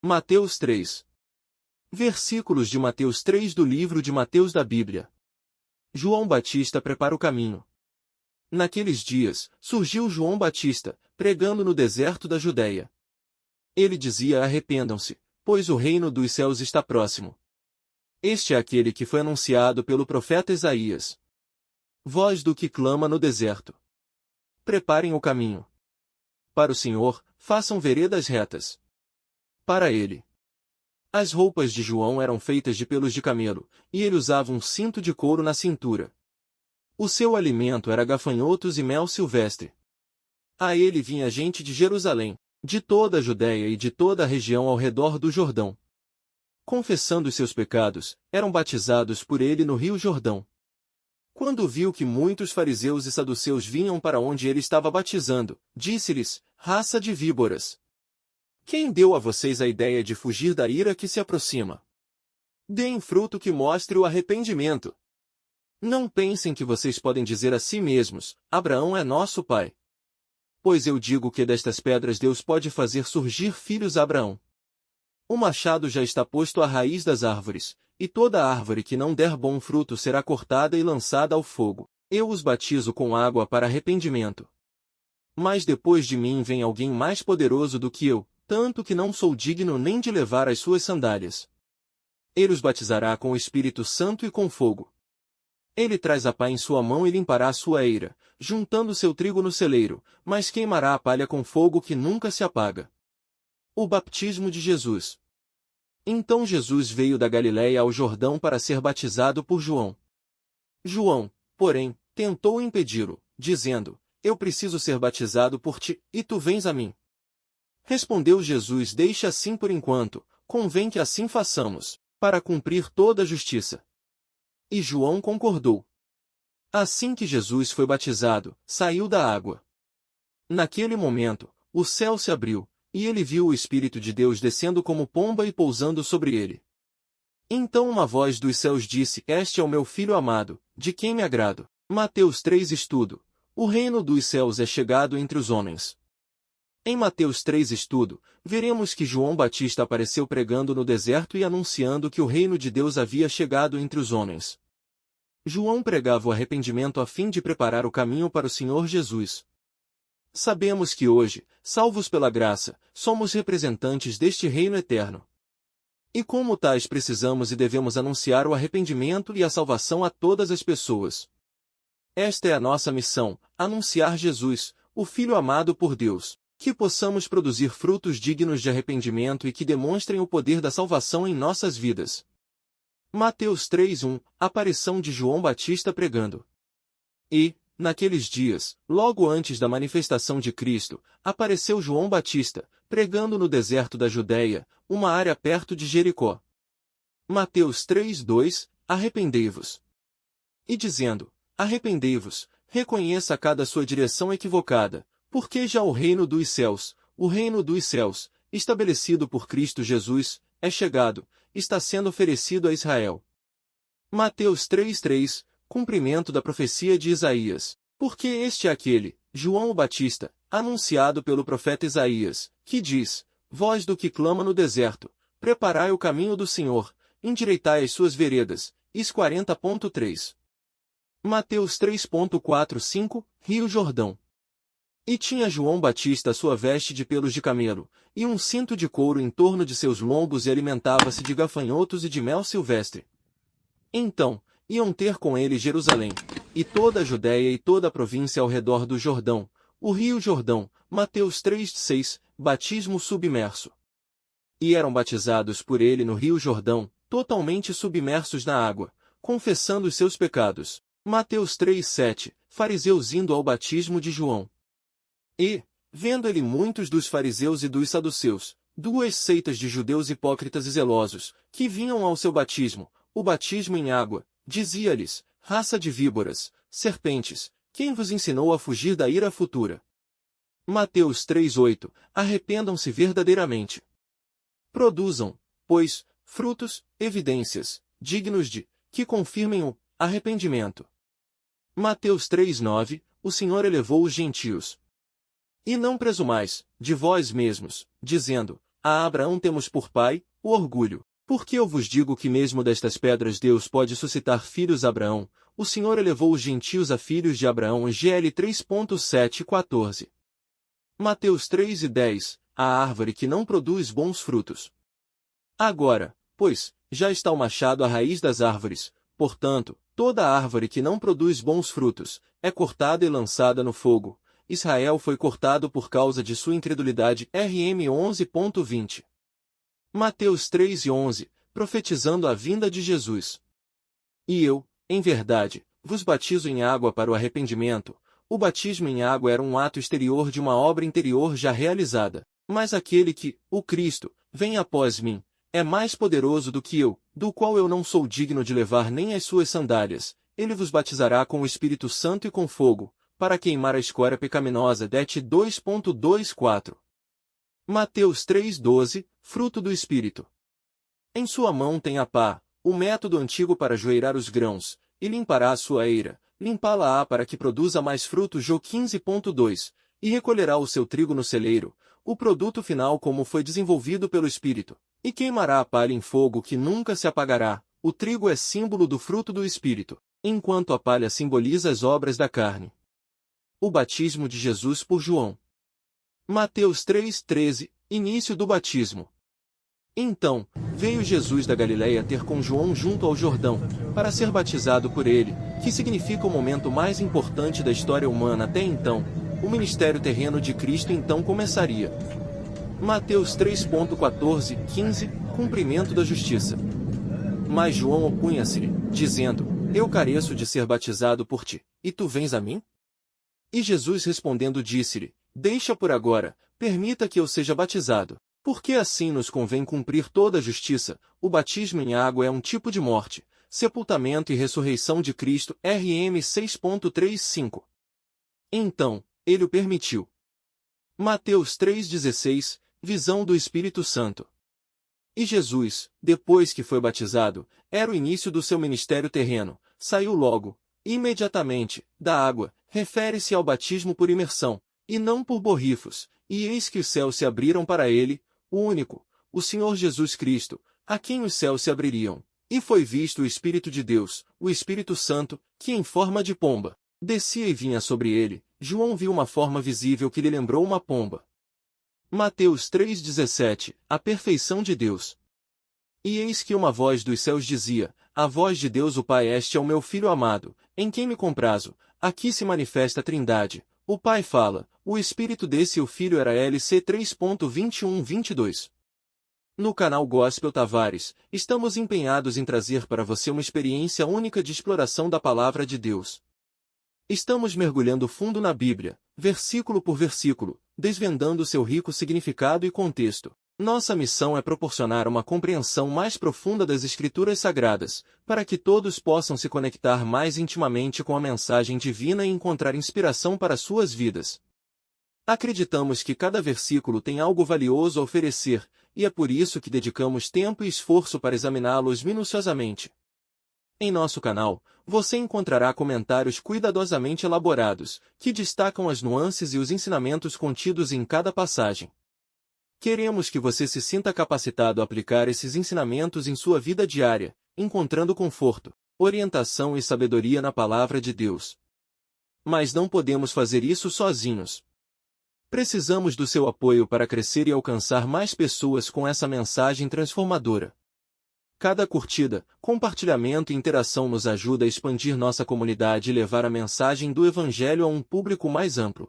Mateus 3. Versículos de Mateus 3 do livro de Mateus da Bíblia. João Batista prepara o caminho. Naqueles dias, surgiu João Batista, pregando no deserto da Judeia. Ele dizia: arrependam-se, pois o reino dos céus está próximo. Este é aquele que foi anunciado pelo profeta Isaías. Voz do que clama no deserto: preparem o caminho para o Senhor, façam veredas retas para ele. As roupas de João eram feitas de pelos de camelo, e ele usava um cinto de couro na cintura. O seu alimento era gafanhotos e mel silvestre. A ele vinha gente de Jerusalém, de toda a Judéia e de toda a região ao redor do Jordão. Confessando os seus pecados, eram batizados por ele no rio Jordão. Quando viu que muitos fariseus e saduceus vinham para onde ele estava batizando, disse-lhes: raça de víboras! Quem deu a vocês a ideia de fugir da ira que se aproxima? Deem fruto que mostre o arrependimento. Não pensem que vocês podem dizer a si mesmos: Abraão é nosso pai. Pois eu digo que destas pedras Deus pode fazer surgir filhos a Abraão. O machado já está posto à raiz das árvores, e toda árvore que não der bom fruto será cortada e lançada ao fogo. Eu os batizo com água para arrependimento. Mas depois de mim vem alguém mais poderoso do que eu, tanto que não sou digno nem de levar as suas sandálias. Ele os batizará com o Espírito Santo e com fogo. Ele traz a pá em sua mão e limpará a sua eira, juntando seu trigo no celeiro, mas queimará a palha com fogo que nunca se apaga. O batismo de Jesus. Então Jesus veio da Galiléia ao Jordão para ser batizado por João. João, porém, tentou impedi-lo, dizendo: eu preciso ser batizado por ti, e tu vens a mim. Respondeu Jesus: deixa assim por enquanto, convém que assim façamos, para cumprir toda a justiça. E João concordou. Assim que Jesus foi batizado, saiu da água. Naquele momento, o céu se abriu, e ele viu o Espírito de Deus descendo como pomba e pousando sobre ele. Então uma voz dos céus disse: este é o meu Filho amado, de quem me agrado. Mateus 3 Estudo. O reino dos céus é chegado entre os homens. Em Mateus 3 Estudo, veremos que João Batista apareceu pregando no deserto e anunciando que o reino de Deus havia chegado entre os homens. João pregava o arrependimento a fim de preparar o caminho para o Senhor Jesus. Sabemos que hoje, salvos pela graça, somos representantes deste reino eterno. E como tais precisamos e devemos anunciar o arrependimento e a salvação a todas as pessoas. Esta é a nossa missão: anunciar Jesus, o Filho amado por Deus. Que possamos produzir frutos dignos de arrependimento e que demonstrem o poder da salvação em nossas vidas. Mateus 3:1 Aparição de João Batista pregando. E, naqueles dias, logo antes da manifestação de Cristo, apareceu João Batista, pregando no deserto da Judéia, uma área perto de Jericó. Mateus 3:2 Arrependei-vos. E dizendo: arrependei-vos, reconheça cada sua direção equivocada, porque já o reino dos céus, estabelecido por Cristo Jesus, é chegado, está sendo oferecido a Israel. Mateus 3:3 Cumprimento da profecia de Isaías. Porque este é aquele, João o Batista, anunciado pelo profeta Isaías, que diz: voz do que clama no deserto, preparai o caminho do Senhor, endireitai as suas veredas. Is 40.3. Mateus 3.4-5 Rio Jordão. E tinha João Batista a sua veste de pelos de camelo, e um cinto de couro em torno de seus lombos, e alimentava-se de gafanhotos e de mel silvestre. Então, iam ter com ele Jerusalém, e toda a Judéia e toda a província ao redor do Jordão, o rio Jordão. Mateus 3:6 Batismo submerso. E eram batizados por ele no rio Jordão, totalmente submersos na água, confessando os seus pecados. Mateus 3:7 Fariseus indo ao batismo de João. E, vendo ele muitos dos fariseus e dos saduceus, duas seitas de judeus hipócritas e zelosos, que vinham ao seu batismo, o batismo em água, dizia-lhes: raça de víboras, serpentes, quem vos ensinou a fugir da ira futura? Mateus 3:8 Arrependam-se verdadeiramente. Produzam, pois, frutos, evidências, dignos de, que confirmem o arrependimento. Mateus 3:9 O Senhor elevou os gentios. E não presumais, de vós mesmos, dizendo: a Abraão temos por pai o orgulho. Porque eu vos digo que mesmo destas pedras Deus pode suscitar filhos a Abraão, o Senhor elevou os gentios a filhos de Abraão. GL 3.7-14. Mateus 3:10, a árvore que não produz bons frutos. Agora, pois, já está o machado à raiz das árvores, portanto, toda árvore que não produz bons frutos, é cortada e lançada no fogo. Israel foi cortado por causa de sua incredulidade. RM 11.20. Mateus 3:11, profetizando a vinda de Jesus. E eu, em verdade, vos batizo em água para o arrependimento. O batismo em água era um ato exterior de uma obra interior já realizada. Mas aquele que, o Cristo, vem após mim, é mais poderoso do que eu, do qual eu não sou digno de levar nem as suas sandálias. Ele vos batizará com o Espírito Santo e com fogo, para queimar a escória pecaminosa. Det 2.24. Mateus 3:12, fruto do Espírito. Em sua mão tem a pá, o método antigo para joeirar os grãos, e limpará a sua eira, limpá-la-á para que produza mais frutos. Jó 15.2, e recolherá o seu trigo no celeiro, o produto final como foi desenvolvido pelo Espírito, e queimará a palha em fogo que nunca se apagará. O trigo é símbolo do fruto do Espírito, enquanto a palha simboliza as obras da carne. O batismo de Jesus por João. Mateus 3:13, início do batismo. Então, veio Jesus da Galileia ter com João junto ao Jordão, para ser batizado por ele, que significa o momento mais importante da história humana até então. O ministério terreno de Cristo então começaria. Mateus 3.14-15, cumprimento da justiça. Mas João opunha-se-lhe, dizendo, eu careço de ser batizado por ti, e tu vens a mim? E Jesus respondendo disse-lhe, deixa por agora, permita que eu seja batizado, porque assim nos convém cumprir toda a justiça. O batismo em água é um tipo de morte, sepultamento e ressurreição de Cristo. RM 6.35. Então, ele o permitiu. Mateus 3:16, visão do Espírito Santo. E Jesus, depois que foi batizado, era o início do seu ministério terreno, saiu logo, imediatamente, da água. Refere-se ao batismo por imersão, e não por borrifos, e eis que os céus se abriram para ele, o único, o Senhor Jesus Cristo, a quem os céus se abririam, e foi visto o Espírito de Deus, o Espírito Santo, que em forma de pomba, descia e vinha sobre ele. João viu uma forma visível que lhe lembrou uma pomba. Mateus 3:17, a perfeição de Deus. E eis que uma voz dos céus dizia, a voz de Deus o Pai, este é o meu Filho amado, em quem me comprazo. Aqui se manifesta a Trindade. O Pai fala, o Espírito desce e o Filho era LC 3.21-22. No canal Gospel Tavares, estamos empenhados em trazer para você uma experiência única de exploração da Palavra de Deus. Estamos mergulhando fundo na Bíblia, versículo por versículo, desvendando seu rico significado e contexto. Nossa missão é proporcionar uma compreensão mais profunda das Escrituras Sagradas, para que todos possam se conectar mais intimamente com a mensagem divina e encontrar inspiração para suas vidas. Acreditamos que cada versículo tem algo valioso a oferecer, e é por isso que dedicamos tempo e esforço para examiná-los minuciosamente. Em nosso canal, você encontrará comentários cuidadosamente elaborados, que destacam as nuances e os ensinamentos contidos em cada passagem. Queremos que você se sinta capacitado a aplicar esses ensinamentos em sua vida diária, encontrando conforto, orientação e sabedoria na Palavra de Deus. Mas não podemos fazer isso sozinhos. Precisamos do seu apoio para crescer e alcançar mais pessoas com essa mensagem transformadora. Cada curtida, compartilhamento e interação nos ajuda a expandir nossa comunidade e levar a mensagem do Evangelho a um público mais amplo.